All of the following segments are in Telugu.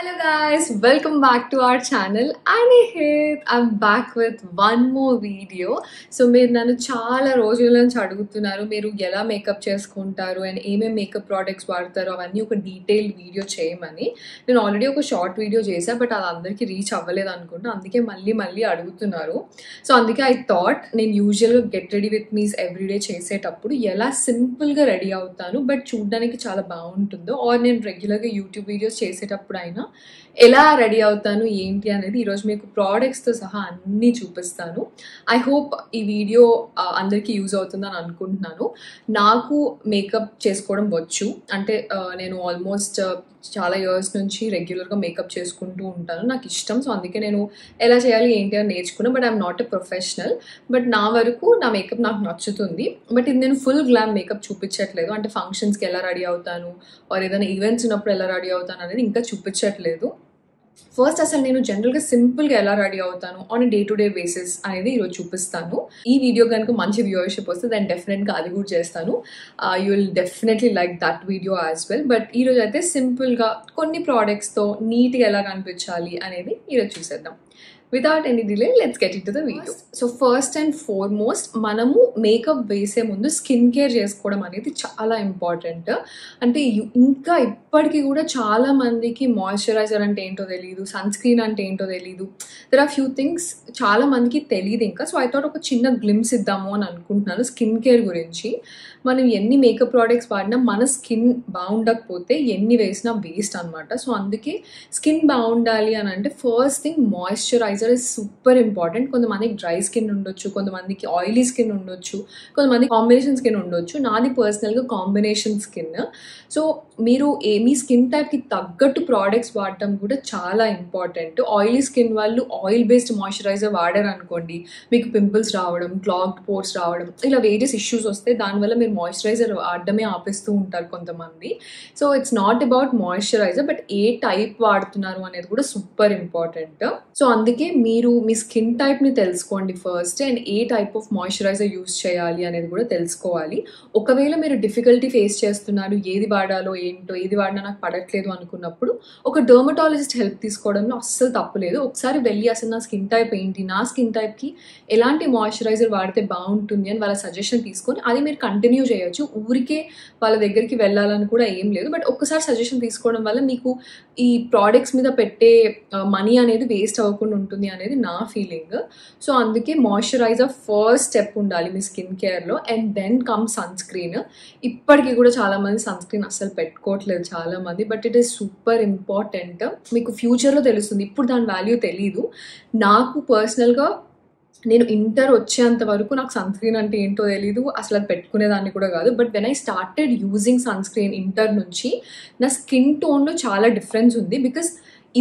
Hello guys, welcome back to our channel. I'm back with one more video. So మీరు నన్ను చాలా రోజుల నుంచి అడుగుతున్నారు మీరు ఎలా మేకప్ చేసుకుంటారు అండ్ ఏమేం మేకప్ ప్రొడక్ట్స్ వాడతారు అవన్నీ ఒక డీటెయిల్డ్ వీడియో చేయమని. నేను ఆల్రెడీ ఒక షార్ట్ వీడియో చేశా బట్ అది అందరికీ రీచ్ అవ్వలేదు అనుకుంటా, అందుకే మళ్ళీ అడుగుతున్నారు. సో అందుకే ఐ థాట్ నేను యూజువల్గా get ready with me's everyday చేసేటప్పుడు ఎలా సింపుల్గా రెడీ అవుతాను బట్ చూడడానికి చాలా బాగుంటుందో, ఆర్ నేను రెగ్యులర్గా యూట్యూబ్ వీడియోస్ చేసేటప్పుడు అయినా ఎలా రెడీ అవుతాను ఏంటి అనేది ఈరోజు మీకు ప్రోడక్ట్స్తో సహా అన్నీ చూపిస్తాను. ఐ హోప్ ఈ వీడియో అందరికీ యూజ్ అవుతుందని అనుకుంటున్నాను. నాకు మేకప్ చేసుకోవడం వచ్చు, అంటే నేను ఆల్మోస్ట్ చాలా ఇయర్స్ నుంచి రెగ్యులర్గా మేకప్ చేసుకుంటూ ఉంటాను, నాకు ఇష్టం. సో అందుకే నేను ఎలా చేయాలి ఏంటి అని నేర్చుకున్నాను. But I'm not a professional, but నా వరకు నా మేకప్ నాకు నచ్చుతుంది. బట్ ఇది నేను ఫుల్ గ్లామ్ మేకప్ చూపించట్లేదు, అంటే ఫంక్షన్స్కి ఎలా రెడీ అవుతాను ఆర్ ఏదైనా ఈవెంట్స్ ఉన్నప్పుడు ఎలా రెడీ అవుతాను అనేది ఇంకా చూపించట్లేదు. ఫస్ట్ అసలు నేను జనరల్గా సింపుల్గా ఎలా రెడీ అవుతాను on day to day basis అనేది ఈరోజు చూపిస్తాను. ఈ వీడియో కనుక మంచి వ్యూవర్షిప్ వస్తే దాన్ని డెఫినెట్గా అది కూడా చేస్తాను. You will definitely like that video as well. But ఈరోజు అయితే సింపుల్గా కొన్ని ప్రోడక్ట్స్తో నీట్గా ఎలా కనిపించాలి అనేది ఈరోజు చూసేద్దాం. Without any delay, let's get into the video. So first and foremost, మనము మేకప్ వేసే ముందు స్కిన్ కేర్ చేసుకోవడం అనేది చాలా ఇంపార్టెంట్. అంటే ఇంకా ఇప్పటికీ కూడా చాలా మందికి మాయిశ్చరైజర్ అంటే ఏంటో తెలియదు, సన్ స్క్రీన్ అంటే ఏంటో తెలియదు. దెర్ ఆర్ ఫ్యూ థింగ్స్ చాలా మందికి తెలియదు ఇంకా. సో ఐ థాట్ ఒక చిన్న గ్లిమ్స్ ఇద్దాము అని అనుకుంటున్నాను స్కిన్ కేర్ గురించి. మనం ఎన్ని మేకప్ ప్రోడక్ట్స్ వాడినా మన స్కిన్ బాగుండకపోతే ఎన్ని వేసినా వేస్ట్ అనమాట. సో అందుకే స్కిన్ బాగుండాలి అని అంటే first thing moisturiser is super important. కొంతమందికి డ్రై స్కిన్ ఉండొచ్చు, కొంతమందికి ఆయిలీ స్కిన్ ఉండొచ్చు, కొంతమంది కాంబినేషన్ స్కిన్ ఉండొచ్చు. నాది పర్సనల్గా కాంబినేషన్ స్కిన్. సో మీరు మీ స్కిన్ టైప్కి తగ్గట్టు ప్రోడక్ట్స్ వాడటం కూడా చాలా ఇంపార్టెంట్. ఆయిలీ స్కిన్ వాళ్ళు ఆయిల్ బేస్డ్ మాయిశ్చరైజర్ వాడారు అనుకోండి, మీకు పింపుల్స్ రావడం, క్లాగ్డ్ పోర్స్ రావడం, ఇలా వేరియస్ ఇష్యూస్ వస్తే దానివల్ల మీరు మాయిశ్చరైజర్ వాడడమే ఆపేస్తూ ఉంటారు కొంతమంది. So it's not about moisturiser but A type వాడుతున్నారు అనేది కూడా సూపర్ ఇంపార్టెంట్. సో అందుకే మీరు మీ స్కిన్ టైప్ని తెలుసుకోండి first, and A type of moisturiser use చేయాలి అనేది కూడా తెలుసుకోవాలి. ఒకవేళ మీరు డిఫికల్టీ ఫేస్ చేస్తున్నారు, ఏది వాడాలో ఏంటో, ఏది వాడినా నాకు పడట్లేదు అనుకున్నప్పుడు ఒక డర్మటాలజిస్ట్ హెల్ప్ తీసుకోవడంలో అస్సలు తప్పులేదు. ఒకసారి వెళ్ళి అసలు నా స్కిన్ టైప్ ఏంటి, నా స్కిన్ టైప్కి ఎలాంటి మాయిశ్చరైజర్ వాడితే బాగుంటుంది అని వాళ్ళ సజెషన్ తీసుకొని అది మీరు కంటిన్యూ చేయొచ్చు. ఊరికే వాళ్ళ దగ్గరికి వెళ్ళాలని కూడా ఏం లేదు. బట్ ఒక్కసారి సజెషన్ తీసుకోవడం వల్ల మీకు ఈ ప్రోడక్ట్స్ మీద పెట్టే మనీ అనేది వేస్ట్ అవ్వకుండా ఉంటుంది అనేది నా ఫీలింగ్. సో అందుకే మాయిశ్చరైజర్ ఫస్ట్ స్టెప్ ఉండాలి మీ స్కిన్ కేర్లో, and then come sunscreen. ఇప్పటికీ కూడా చాలామంది సన్ స్క్రీన్ అస్సలు పెట్టుకోవట్లేదు చాలామంది, but it is super important. మీకు ఫ్యూచర్లో తెలుస్తుంది, ఇప్పుడు దాని వాల్యూ తెలీదు. నాకు పర్సనల్గా నేను ఇంటర్ వచ్చేంత వరకు నాకు సన్ స్క్రీన్ అంటే ఏంటో తెలీదు, అసలు అది పెట్టుకునేదాన్ని కూడా కాదు. But when I started using sunscreen inter నుంచి నా స్కిన్ టోన్లో చాలా డిఫరెన్స్ ఉంది. బికాస్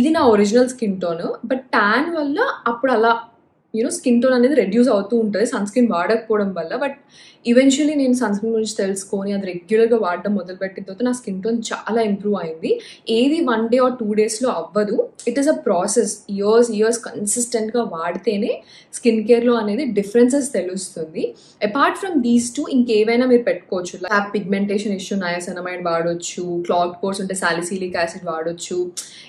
ఇది నా original skin tone, but tan వల్ల అప్పుడు అలా స్కిన్ టోన్ అనేది రెడ్యూస్ అవుతూ ఉంటుంది సన్ స్క్రీన్ వాడకపోవడం వల్ల. బట్ ఈవెన్చువల్లీ నేను సన్ స్క్రీన్ గురించి తెలుసుకొని అది రెగ్యులర్గా వాడడం మొదలుపెట్టిన తర్వాత నా స్కిన్ టోన్ చాలా ఇంప్రూవ్ అయింది. ఏది 1 day or 2 daysలో అవ్వదు, it is a process. Years కన్సిస్టెంట్గా వాడితేనే స్కిన్ కేర్లో అనేది డిఫరెన్సెస్ తెలుస్తుంది. అపార్ట్ ఫ్రమ్ దీస్ టూ ఇంకేవైనా మీరు పెట్టుకోవచ్చు. లైక్ పిగ్మెంటేషన్ ఇష్యూ నయాసినమైడ్ వాడొచ్చు, క్లాగ్డ్ పోర్స్ ఉంటే సాలిసిలిక్ యాసిడ్ వాడొచ్చు,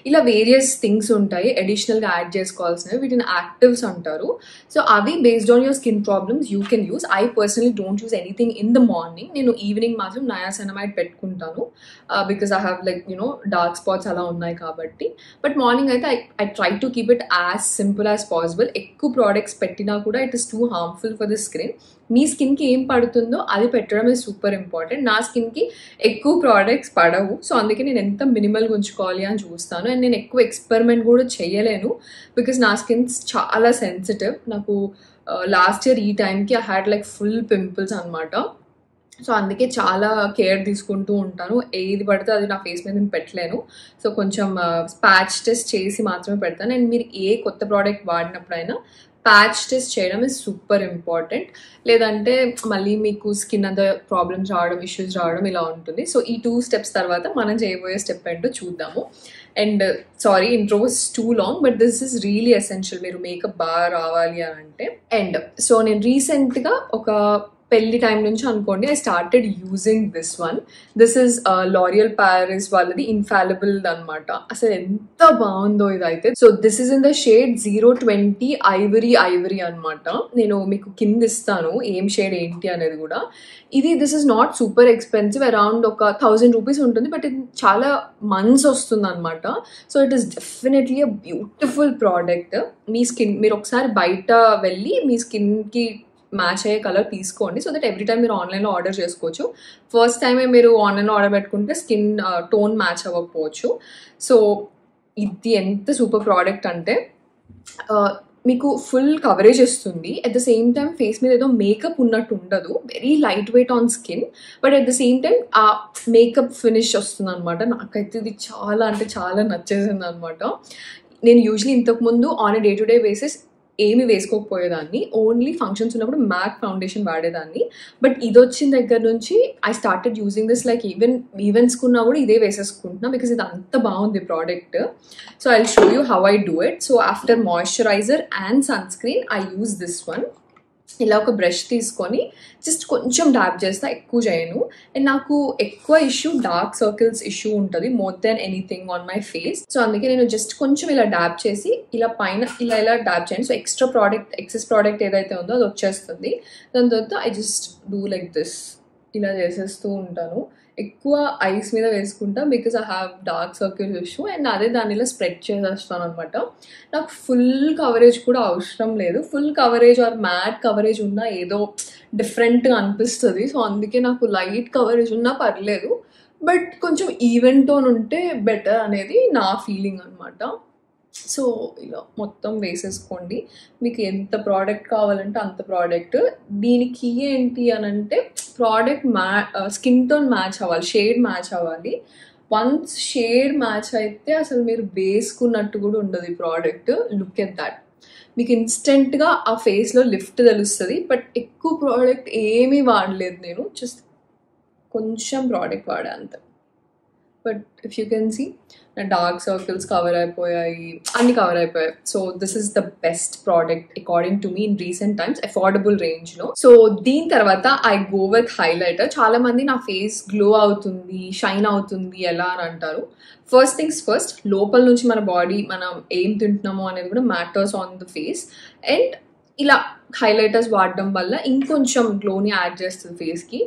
ఇలా వేరియస్ థింగ్స్ ఉంటాయి అడిషనల్గా యాడ్ చేసుకోవాల్సినవి. వీటిని యాక్టివ్స్ అంటారు. సో అవి based on your skin problems you can use. I personally don't use anything in the morning. నేను ఈవినింగ్ మాత్రం నయాసినమైడ్ పెట్టుకుంటాను because I have like dark spots అలా ఉన్నాయి కాబట్టి. బట్ మార్నింగ్ అయితే I try to keep it as simple as possible. ఎక్కువ ప్రోడక్ట్స్ పెట్టినా కూడా it is too harmful for the skin. మీ స్కిన్కి ఏం పడుతుందో అది పెట్టడం ఇస్ సూపర్ ఇంపార్టెంట్. నా స్కిన్కి ఎక్కువ ప్రోడక్ట్స్ పడవు, సో అందుకే నేను ఎంత మినిమల్గా ఉంచుకోవాలి అని చూస్తాను. అండ్ నేను ఎక్కువ ఎక్స్పెరిమెంట్ కూడా చేయలేను బికాస్ నా స్కిన్ చాలా సెన్సిటివ్. నాకు లాస్ట్ ఇయర్ ఈ టైంకి I had like full pimples అనమాట. సో అందుకే చాలా కేర్ తీసుకుంటూ ఉంటాను. ఏది పడితే అది నా ఫేస్ మీద నేను పెట్టలేను. సో కొంచెం ప్యాచ్ టెస్ట్ చేసి మాత్రమే పెడతాను. అండ్ మీరు ఏ కొత్త ప్రోడక్ట్ వాడినప్పుడైనా ప్యాచ్ టెస్ట్ చేయడం ఇస్ సూపర్ ఇంపార్టెంట్. లేదంటే మళ్ళీ మీకు స్కిన్ అంతా ప్రాబ్లమ్స్ రావడం, ఇష్యూస్ రావడం ఇలా ఉంటుంది. సో ఈ 2 steps తర్వాత మనం చేయబోయే స్టెప్ ఏంటో చూద్దాము. And sorry intro was two long, but this is really essential మీరు మేకప్ బాగా రావాలి అని అంటే. అండ్ సో నేను రీసెంట్గా ఒక పెళ్లి టైం నుంచి అనుకోండి I started using this one. This is L'Oréal Paris వాళ్ళది ఇన్ఫాలిబుల్ అనమాట. అసలు ఎంత బాగుందో ఇదైతే. So this is in the shade 020 Ivory అనమాట. నేను మీకు కింద ఇస్తాను ఏం షేడ్ ఏంటి అనేది కూడా. This is not super expensive, around ఒక 1000 రూపీస్ ఉంటుంది, బట్ ఇది చాలా మంత్స్ వస్తుంది అనమాట. So it is definitely a beautiful product. Me skin మీరు ఒకసారి బయట వెళ్ళి మీ స్కిన్కి మ్యాచ్ అయ్యే కలర్ తీసుకోండి, సో దట్ ఎవ్రీ టైం మీరు ఆన్లైన్లో ఆర్డర్ చేసుకోవచ్చు. ఫస్ట్ టైమే మీరు ఆన్లైన్లో ఆర్డర్ పెట్టుకుంటే స్కిన్ టోన్ మ్యాచ్ అవ్వకపోవచ్చు. సో ఇది ఎంత సూపర్ ప్రోడక్ట్ అంటే మీకు ఫుల్ కవరేజ్ ఇస్తుంది. At the same time face మీద ఏదో మేకప్ ఉన్నట్టు ఉండదు, very light weight on skin, but at the same time ఆ మేకప్ ఫినిష్ వస్తుంది అనమాట. నాకైతే ఇది చాలా అంటే చాలా నచ్చేసింది అనమాట. నేను యూజువలీ ఇంతకుముందు on day to day basis ఏమి వేసుకోకపోయేదాన్ని, ఓన్లీ ఫంక్షన్స్ ఉన్నప్పుడు మ్యాక్ ఫౌండేషన్ వాడేదాన్ని. బట్ ఇది వచ్చిన దగ్గర నుంచి I started using this, like ఈవెంట్స్కున్నా కూడా ఇదే వేసేసుకుంటున్నా బికాస్ ఇది అంత బాగుంది product. So I will show you how I do it. So after moisturiser and sunscreen I use this one. ఇలా ఒక బ్రష్ తీసుకొని జస్ట్ కొంచెం డాబ్ చేస్తా, ఎక్కువ చేయను. అండ్ నాకు ఎక్కువ ఇష్యూ డార్క్ సర్కిల్స్ ఇష్యూ ఉంటుంది more than anything on my face. So అందుకే నేను జస్ట్ కొంచెం ఇలా డాబ్ చేసి ఇలా పైన ఇలా డాబ్ చేయండి. సో ఎక్సెస్ ప్రోడక్ట్ ఏదైతే ఉందో అది వచ్చేస్తుంది. దాని తర్వాత I just do like this, ఇలా చేసేస్తూ ఉంటాను. ఎక్కువ ఐస్ మీద వేసుకుంటా because I have dark circle issue, and అదే దాన్ని ఇలా స్ప్రెడ్ చేసేస్తాను అనమాట. నాకు ఫుల్ కవరేజ్ కూడా అవసరం లేదు. Full coverage or matte coverage ఉన్నా ఏదో డిఫరెంట్గా అనిపిస్తుంది. సో అందుకే నాకు లైట్ కవరేజ్ ఉన్నా పర్లేదు, బట్ కొంచెం ఈవెన్ టోన్ ఉంటే బెటర్ అనేది నా ఫీలింగ్ అనమాట. సో ఇలా మొత్తం వేసేసుకోండి. మీకు ఎంత ప్రోడక్ట్ కావాలంటే అంత ప్రోడక్ట్. దీనికి ఏంటి అని అంటే ప్రోడక్ట్ స్కిన్ టోన్ మ్యాచ్ అవ్వాలి, షేడ్ మ్యాచ్ అవ్వాలి. వన్స్ షేడ్ మ్యాచ్ అయితే అసలు మీరు వేసుకున్నట్టు కూడా ఉండదు ఈ ప్రోడక్ట్. Look at that. మీకు ఇన్స్టెంట్గా ఆ ఫేస్లో లిఫ్ట్ తెలుస్తుంది. బట్ ఎక్కువ ప్రోడక్ట్ ఏమీ వాడలేదు నేను, జస్ట్ కొంచెం ప్రోడక్ట్ వాడా అంతే. But if you can see నా డార్క్ సర్కిల్స్ కవర్ అయిపోయాయి, అన్ని కవర్ అయిపోయాయి. So this is the best product according to me in recent times, affordable రేంజ్లో. సో దీని తర్వాత ఐ గో విత్ హైలైటర్. చాలా మంది నా ఫేస్ గ్లో అవుతుంది, షైన్ అవుతుంది ఎలా అని అంటారు. ఫస్ట్ థింగ్స్ ఫస్ట్, లోపల నుంచి మన బాడీ మనం ఏం తింటున్నామో అనేది కూడా matters on the face. And ఇలా హైలైటర్స్ వాడడం వల్ల ఇంకొంచెం గ్లోని యాడ్ చేస్తుంది ఫేస్కి.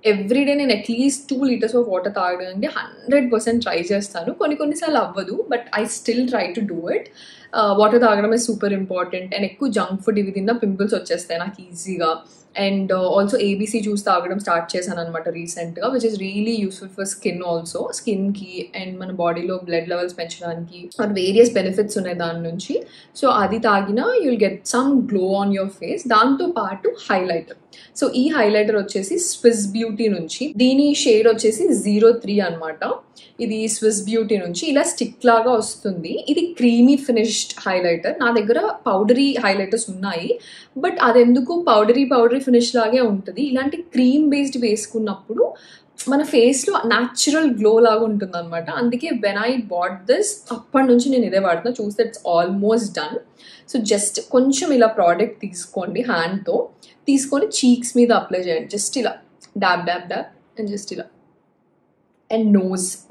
ఎవ్రీడే నేను అట్లీస్ట్ 2 liters ఆఫ్ వాటర్ తాగడానికి 100% ట్రై చేస్తాను. కొన్నిసార్లు అవ్వదు, but I still try to do it. Water తాగడం ఇస్ సూపర్ ఇంపార్టెంట్. అండ్ ఎక్కువ జంక్ ఫుడ్ ఇవి తిన్నా పింపుల్స్ వచ్చేస్తాయి నాకు ఈజీగా. అండ్ ఆల్సో ఏబీసీ జ్యూస్ తాగడం స్టార్ట్ చేశాను అనమాట రీసెంట్గా, which is really useful for skin also, స్కిన్కి అండ్ మన బాడీలో బ్లడ్ లెవెల్స్ పెంచడానికి ఆర్ వేరియస్ బెనిఫిట్స్ ఉన్నాయి దాని నుంచి. సో అది తాగినా you'll get some glow on your face. దాంతో పాటు హైలైటర్. సో ఈ హైలైటర్ వచ్చేసి స్విస్ బ్యూటీ నుంచి, దీని షేడ్ వచ్చేసి 03 అనమాట. ఇది స్విస్ బ్యూటీ నుంచి ఇలా స్టిక్ లాగా వస్తుంది. ఇది క్రీమీ ఫినిష్డ్ హైలైటర్. నా దగ్గర పౌడరీ హైలైటర్స్ ఉన్నాయి, బట్ అదెందుకు పౌడరీ ఫినిష్ లాగే ఉంటుంది. ఇలాంటి క్రీమ్ బేస్డ్ వేసుకున్నప్పుడు మన ఫేస్లో న్యాచురల్ గ్లో లాగా ఉంటుంది అనమాట. అందుకే వెన్ ఐ బాట్ దిస్ అప్పటి నుంచి నేను ఇదే వాడుతున్నా. చూస్తే it's almost done. So just కొంచెం ఇలా ప్రోడక్ట్ తీసుకోండి, హ్యాండ్తో తీసుకొని చీక్స్ మీద అప్లై చేయండి. జస్ట్ ఇలా డాబ్ అండ్ జస్ట్ ఇలా. అండ్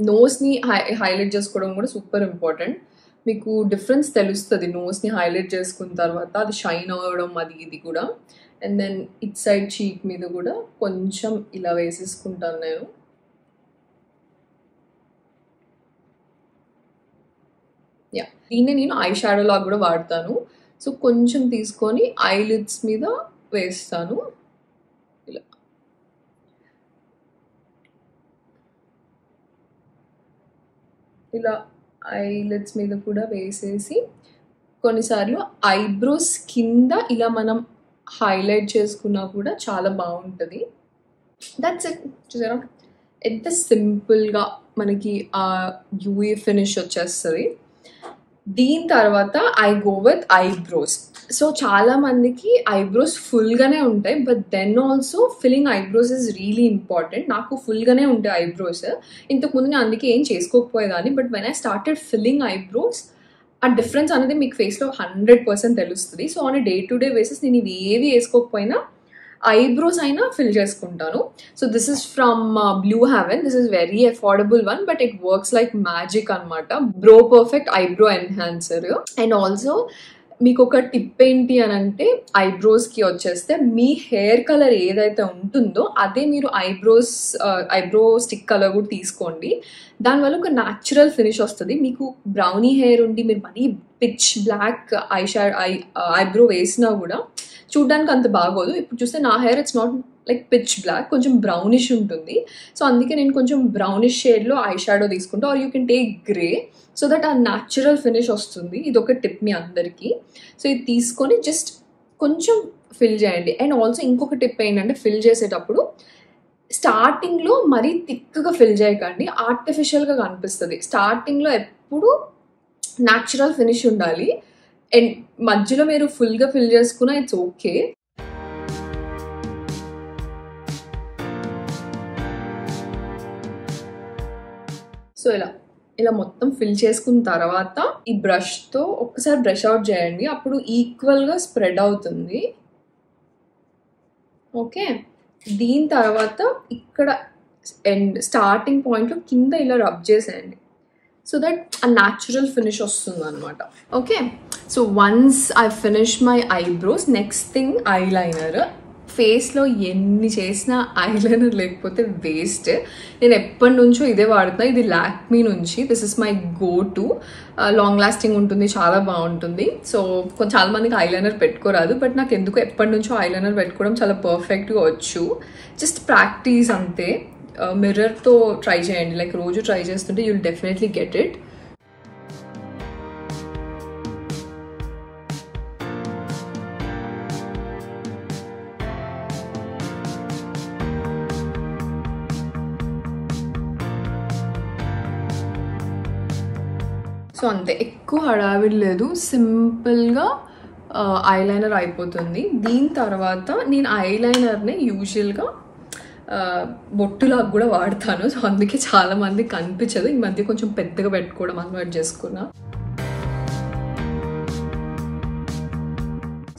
నోస్ని హైలైట్ చేసుకోవడం కూడా సూపర్ ఇంపార్టెంట్. మీకు డిఫరెన్స్ తెలుస్తుంది నోస్ని హైలైట్ చేసుకున్న తర్వాత, అది షైన్ అవ్వడం అది ఇది కూడా. అండ్ దెన్ ఇట్ సైడ్ చీక్ మీద కూడా కొంచెం ఇలా వేసేసుకుంటాను నేను. దీన్ని నేను ఐ షాడో లాగా కూడా వాడతాను. సో కొంచెం తీసుకొని ఐలిడ్స్ మీద వేస్తాను ఇలా. ఇలా ఐలిడ్స్ మీద కూడా వేసేసి కొన్నిసార్లు ఐబ్రోస్ కింద ఇలా మనం హైలైట్ చేసుకున్నా కూడా చాలా బాగుంటుంది. That's it. చూసారా ఎంత సింపుల్గా మనకి ఆ యూవీ ఫినిష్ వచ్చేస్తుంది. దీని తర్వాత I go with eyebrows. So చాలా మందికి ఐబ్రోస్ ఫుల్గానే ఉంటాయి, but then also filling eyebrows is really important. నాకు ఫుల్గానే ఉంటాయి ఐబ్రోస్. ఇంతకుముందు నేను అందుకే ఏం చేసుకోకపోయేదాన్ని, but when I started filling eyebrows ఆ డిఫరెన్స్ అనేది మీకు ఫేస్లో 100% తెలుస్తుంది. So on day to day basis నేను ఇవి ఏవి వేసుకోకపోయినా ఐబ్రోస్ అయినా ఫిల్ చేసుకుంటాను. So this is from Blue Heaven. This is very affordable one, but it works like magic అనమాట. Bro perfect eyebrow enhancer. And also మీకు ఒక టిప్ ఏంటి అని అంటే, ఐబ్రోస్కి వచ్చేస్తే మీ హెయిర్ కలర్ ఏదైతే ఉంటుందో అదే మీరు ఐబ్రో స్టిక్ కలర్ కూడా తీసుకోండి. దానివల్ల ఒక న్యాచురల్ ఫినిష్ వస్తుంది. మీకు బ్రౌనీ హెయిర్ ఉండి మీరు మరీ పిచ్ బ్లాక్ ఐబ్రో వేసినా కూడా చూడ్డానికి అంత బాగోదు. ఇప్పుడు చూస్తే నా hair it's not like pitch black, కొంచెం బ్రౌనిష్ ఉంటుంది. సో అందుకే నేను కొంచెం బ్రౌనిష్ షేడ్లో ఐ షాడో తీసుకుంటా, or you can take grey, so that a natural finish వస్తుంది. ఇది ఒక టిప్ మీ అందరికీ. సో ఇది తీసుకొని జస్ట్ కొంచెం ఫిల్ చేయండి. అండ్ ఆల్సో ఇంకొక టిప్ ఏంటంటే, ఫిల్ చేసేటప్పుడు స్టార్టింగ్లో మరీ థిక్గా ఫిల్ చేయకండి, ఆర్టిఫిషియల్గా కనిపిస్తుంది. స్టార్టింగ్లో ఎప్పుడు న్యాచురల్ ఫినిష్ ఉండాలి. అండ్ మధ్యలో మీరు ఫుల్గా ఫిల్ చేసుకున్నా ఇట్స్ ఓకే. సో ఇలా మొత్తం ఫిల్ చేసుకున్న తర్వాత ఈ బ్రష్తో ఒక్కసారి బ్రష్ అవుట్ చేయండి, అప్పుడు ఈక్వల్గా స్ప్రెడ్ అవుతుంది. ఓకే, దీని తర్వాత ఇక్కడ అండ్ స్టార్టింగ్ పాయింట్లో కింద ఇలా రబ్ చేసేయండి, so that a natural finish వస్తుంది అనమాట. Okay, so once I finish my eyebrows, next thing eyeliner. ఫేస్లో ఎన్ని చేసినా ఐలైనర్ లేకపోతే వేస్ట్. నేను ఎప్పటి నుంచో ఇదే వాడుతున్నా. ఇది లాక్మీ నుంచి. This is my go to. Long lasting ఉంటుంది, చాలా బాగుంటుంది. సో చాలా మందికి ఐలైనర్ పెట్టుకోరాదు, బట్ నాకు ఎందుకు ఎప్పటి నుంచో ఐలైనర్ పెట్టుకోవడం చాలా పర్ఫెక్ట్గా వచ్చు. జస్ట్ ప్రాక్టీస్ అంతే. మిర్రర్తో ట్రై చేయండి, లైక్ రోజు ట్రై చేస్తుంటే you will definitely get it. So అంతే, ఎక్కువ హడావిడి లేదు, సింపుల్గా ఐలైనర్ అయిపోతుంది. దీని తర్వాత నేను ఐలైనర్ని యూజువల్గా బొట్టులాగా కూడా వాడతాను. సో అందుకే చాలామంది కనిపించదు. ఈ మధ్య కొంచెం పెద్దగా పెట్టుకోవడం అలవాటు చేసుకున్నా.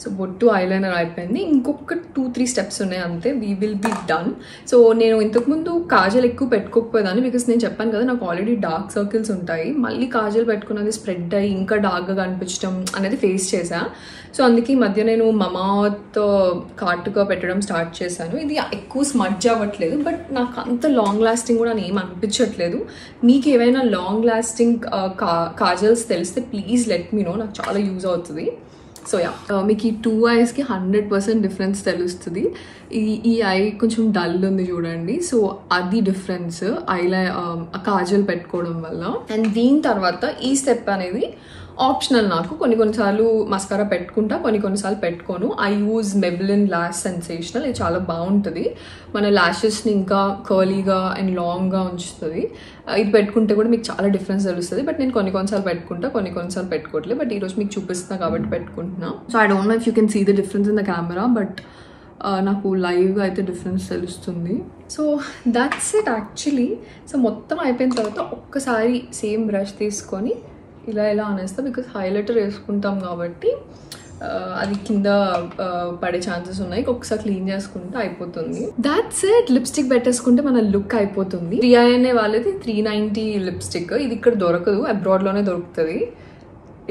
సో బొట్టు ఐలైనర్ అయిపోయింది. ఇంకొక 2-3 స్టెప్స్ ఉన్నాయి అంతే, we will be done. So నేను ఇంతకుముందు కాజల్ ఎక్కువ పెట్టుకోకపోయేదాన్ని, బికాస్ నేను చెప్పాను కదా నాకు ఆల్రెడీ డార్క్ సర్కిల్స్ ఉంటాయి. మళ్ళీ కాజల్ పెట్టుకున్నది స్ప్రెడ్ అయ్యి ఇంకా డార్క్గా కనిపించడం అనేది ఫేస్ చేశా. సో అందుకే ఈ మధ్య నేను మమాత్ కాటుగా పెట్టడం స్టార్ట్ చేశాను. ఇది ఎక్కువ స్మడ్జ్ అవ్వట్లేదు, బట్ నాకు అంత లాంగ్ లాస్టింగ్ కూడా ఏం అనిపించట్లేదు. మీకు ఏవైనా లాంగ్ లాస్టింగ్ కాజల్స్ తెలిస్తే ప్లీజ్ లెట్ మీ నో, నాకు చాలా యూజ్ అవుతుంది. సో యా, మీకు ఈ 2 ఐస్కి 100% డిఫరెన్స్ తెలుస్తుంది. ఈ ఐ కొంచెం డల్ ఉంది చూడండి, సో అది డిఫరెన్స్ కాజల్ పెట్టుకోవడం వల్ల. అండ్ దీని తర్వాత ఈ స్టెప్ అనేది ఆప్షనల్. నాకు కొన్నిసార్లు మస్కారా పెట్టుకుంటా, కొన్నిసార్లు పెట్టుకోను. I use Maybelline lash sensational. ఇది చాలా బాగుంటుంది, మన ల్యాషెస్ని ఇంకా కర్లీగా అండ్ లాంగ్గా ఉంచుతుంది. ఇది పెట్టుకుంటే కూడా మీకు చాలా డిఫరెన్స్ తెలుస్తుంది. బట్ నేను కొన్నిసార్లు పెట్టుకుంటా, కొన్నిసార్లు పెట్టుకోవట్లేదు. బట్ ఈరోజు మీకు చూపిస్తున్నా కాబట్టి పెట్టుకుంటున్నా. So I don't know if you can see the difference in the camera, but నాకు లైవ్గా అయితే డిఫరెన్స్ తెలుస్తుంది. So that's it actually. So మొత్తం అయిపోయిన తర్వాత ఒక్కసారి సేమ్ బ్రష్ తీసుకొని ఇలా అనేస్తా, బికాస్ హైలైటర్ వేసుకుంటాం కాబట్టి అది కింద పడే ఛాన్సెస్ ఉన్నాయి. ఒకసారి క్లీన్ చేసుకుంటే అయిపోతుంది. That's it. లిప్స్టిక్ పెట్టేసుకుంటే మన లుక్ అయిపోతుంది. 3i వాళ్ళది 390 లిప్స్టిక్. ఇది ఇక్కడ దొరకదు, అబ్రాడ్లోనే దొరుకుతుంది.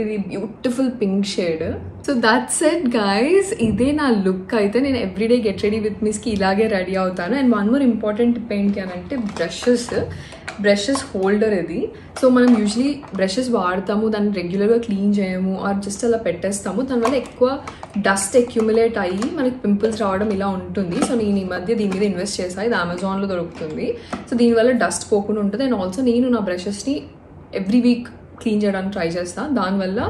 ఇది beautiful pink shade. So that's it guys. ఇదే నా లుక్ అయితే. నేను ఎవ్రీడే గెట్ రెడీ విత్ మీస్కి ఇలాగే రెడీ అవుతాను. And one more important tip ఏంటి అని అంటే, బ్రషెస్ హోల్డర్ ఇది. సో మనం యూజువలీ బ్రషెస్ వాడతాము, దాన్ని రెగ్యులర్గా క్లీన్ చేయము, ఆర్ జస్ట్ అలా పెట్టేస్తాము. దానివల్ల ఎక్కువ డస్ట్ అక్యుములేట్ అయ్యి మనకి పింపుల్స్ రావడం ఇలా ఉంటుంది. సో నేను ఈ మధ్య దీని మీద ఇన్వెస్ట్ చేశాను. ఇది అమెజాన్లో దొరుకుతుంది. సో దీనివల్ల డస్ట్ పోకుండా ఉంటుంది. అండ్ ఆల్సో నేను నా బ్రషెస్ని ఎవ్రీ వీక్ క్లీన్ చేయడానికి ట్రై చేస్తాను. దానివల్ల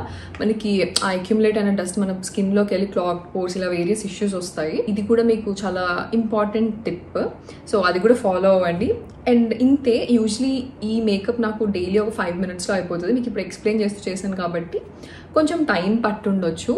మనకి ఆ అక్యుములేట్ అయిన డస్ట్ మన స్కిన్లోకి వెళ్ళి క్లాగ్ పోర్స్ ఇలా వేరియస్ ఇష్యూస్ వస్తాయి. ఇది కూడా మీకు చాలా ఇంపార్టెంట్ టిప్. సో అది కూడా ఫాలో అవ్వండి. అండ్ ఇంతే, యూజువలీ ఈ మేకప్ నాకు డైలీ ఒక 5 minutesలో అయిపోతుంది. మీకు ఇప్పుడు ఎక్స్ప్లెయిన్ చేశాను కాబట్టి కొంచెం టైం పట్టుండొచ్చు.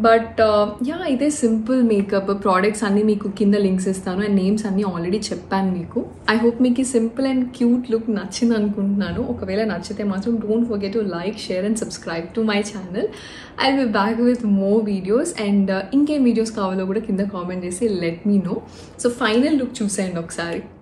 బట్ యా, ఇదే సింపుల్ మేకప్. ప్రోడక్ట్స్ అన్నీ మీకు కింద లింక్స్ ఇస్తాను, అండ్ నేమ్స్ అన్నీ ఆల్రెడీ చెప్పాను మీకు. ఐ హోప్ మీకు ఈ సింపుల్ అండ్ క్యూట్ లుక్ నచ్చింది అనుకుంటున్నాను. ఒకవేళ నచ్చితే మాత్రం don't forget forget to like, share and subscribe to my channel. I'll be back with more videos and ఇంకేం వీడియోస్ కావాలో కూడా కింద కామెంట్ చేసి let me know. So final look చూసేయండి ఒకసారి.